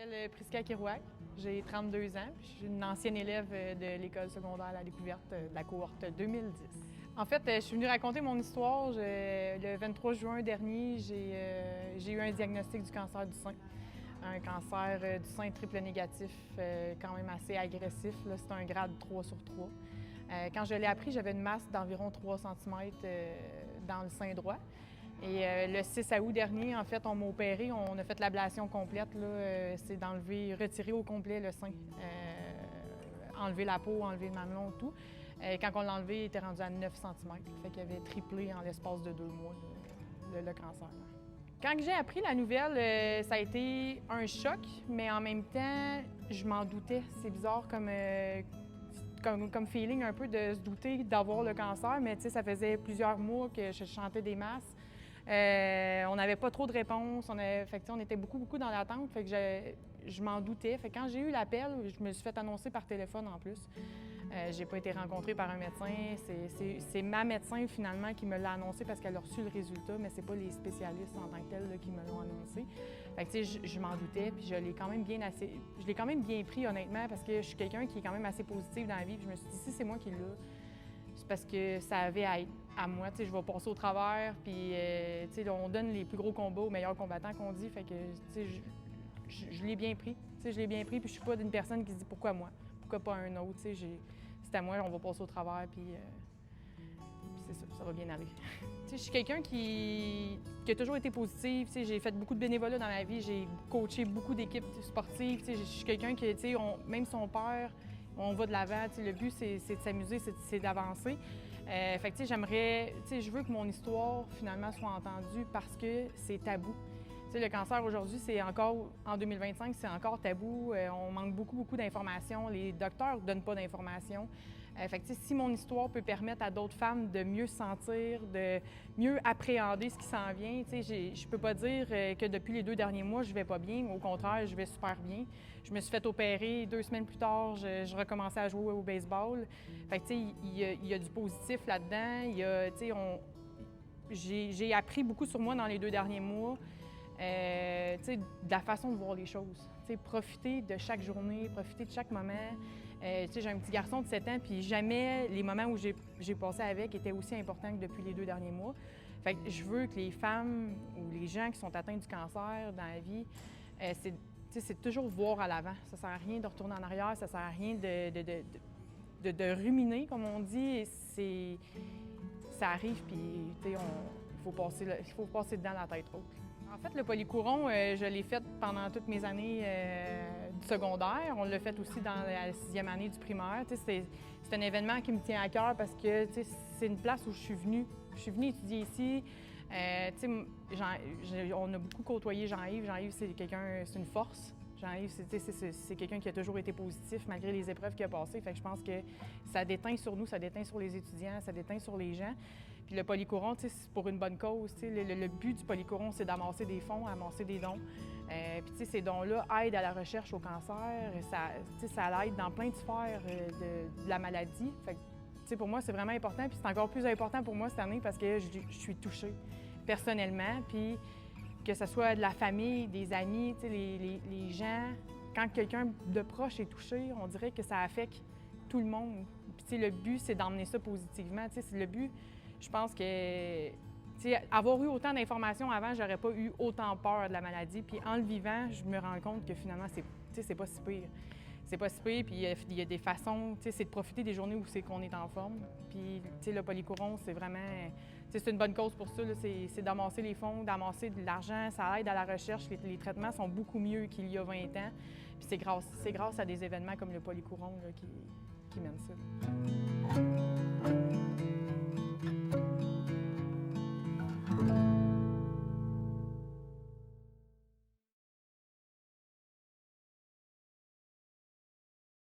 m'appelle Prisca Kirouac, j'ai 32 ans, puis je suis une ancienne élève de l'école secondaire La Découverte de la cohorte 2010. En fait, je suis venue raconter mon histoire. Le 23 juin dernier, j'ai eu un diagnostic du cancer du sein. Un cancer du sein triple négatif, quand même assez agressif. C'est un grade 3 sur 3. Quand je l'ai appris, j'avais une masse d'environ 3 cm dans le sein droit. Et le 6 août dernier, en fait, on m'a opéré, on a fait l'ablation complète. C'est d'enlever, retirer au complet le sein, enlever la peau, enlever le mamelon, tout. Quand on l'a enlevé, il était rendu à 9 cm. Fait qu'il avait triplé en l'espace de 2 mois le cancer. Quand j'ai appris la nouvelle, ça a été un choc, mais en même temps, je m'en doutais. C'est bizarre comme feeling un peu de se douter d'avoir le cancer, mais ça faisait plusieurs mois que je chantais des masses. On n'avait pas trop de réponses, on était beaucoup dans l'attente, fait que je m'en doutais. Fait que quand j'ai eu l'appel, je me suis fait annoncer par téléphone en plus. J'ai pas été rencontrée par un médecin, c'est ma médecin finalement qui me l'a annoncé parce qu'elle a reçu le résultat, mais c'est pas les spécialistes en tant que tels là, qui me l'ont annoncé. Fait que je m'en doutais, puis je l'ai quand même bien pris honnêtement parce que je suis quelqu'un qui est quand même assez positif dans la vie, puis je me suis dit si c'est moi qui l'ai, c'est parce que ça avait à moi, je vais passer au travers, puis on donne les plus gros combats aux meilleurs combattants qu'on dit, fait que je l'ai bien pris, je l'ai bien pris, puis je suis pas d'une personne qui se dit pourquoi moi, pourquoi pas un autre, c'est à moi, on va passer au travers, puis c'est ça va bien aller. Je suis quelqu'un qui a toujours été positive, j'ai fait beaucoup de bénévolat dans ma vie, j'ai coaché beaucoup d'équipes sportives, je suis quelqu'un qui, même son père, on va de l'avant, le but c'est de s'amuser, c'est d'avancer. Fait que j'aimerais, je veux que mon histoire finalement soit entendue parce que c'est tabou. Le cancer aujourd'hui, c'est encore, en 2025, c'est encore tabou. On manque beaucoup d'informations. Les docteurs ne donnent pas d'informations. Fait que si mon histoire peut permettre à d'autres femmes de mieux se sentir, de mieux appréhender ce qui s'en vient, je peux pas dire que depuis les 2 derniers mois, je vais pas bien. Au contraire, je vais super bien. Je me suis fait opérer 2 semaines plus tard, je recommençais à jouer au baseball. Fait que il y a du positif là-dedans. J'ai appris beaucoup sur moi dans les 2 derniers mois. De la façon de voir les choses. Profiter de chaque journée, profiter de chaque moment. J'ai un petit garçon de 7 ans, puis jamais les moments où j'ai passé avec étaient aussi importants que depuis les 2 derniers mois. Fait que je veux que les femmes ou les gens qui sont atteints du cancer dans la vie, c'est toujours voir à l'avant. Ça sert à rien de retourner en arrière, ça sert à rien de ruminer, comme on dit. Ça arrive, puis il faut passer dedans la tête haute. En fait, le polycouron, je l'ai fait pendant toutes mes années du secondaire. On l'a fait aussi dans la 6e année du primaire. C'est un événement qui me tient à cœur parce que c'est une place où je suis venue. Je suis venue étudier ici. On a beaucoup côtoyé Jean-Yves. Jean-Yves, c'est une force. Jean-Yves, c'est quelqu'un qui a toujours été positif malgré les épreuves qu'il a passées. Fait que je pense que ça déteint sur nous, ça déteint sur les étudiants, ça déteint sur les gens. Puis le polycouron, c'est pour une bonne cause. Le but du polycouron, c'est d'amasser des fonds, amasser des dons. Puis ces dons-là aident à la recherche au cancer. Ça l'aide dans plein de sphères de la maladie. Fait que, pour moi, c'est vraiment important. Puis c'est encore plus important pour moi cette année parce que je suis touchée personnellement. Puis que ce soit de la famille, des amis, les gens, quand quelqu'un de proche est touché, on dirait que ça affecte tout le monde. Puis le but, c'est d'emmener ça positivement. Le but, je pense que avoir eu autant d'informations avant, j'aurais pas eu autant peur de la maladie. Puis en le vivant, je me rends compte que finalement, c'est pas si pire. C'est pas si pire, puis il y a des façons, c'est de profiter des journées où c'est qu'on est en forme. Puis, le polycouron, c'est vraiment, c'est une bonne cause pour ça, c'est d'amasser les fonds, d'amasser de l'argent, ça aide à la recherche. Les traitements sont beaucoup mieux qu'il y a 20 ans. Puis c'est grâce à des événements comme le polycouron là, qui mènent ça.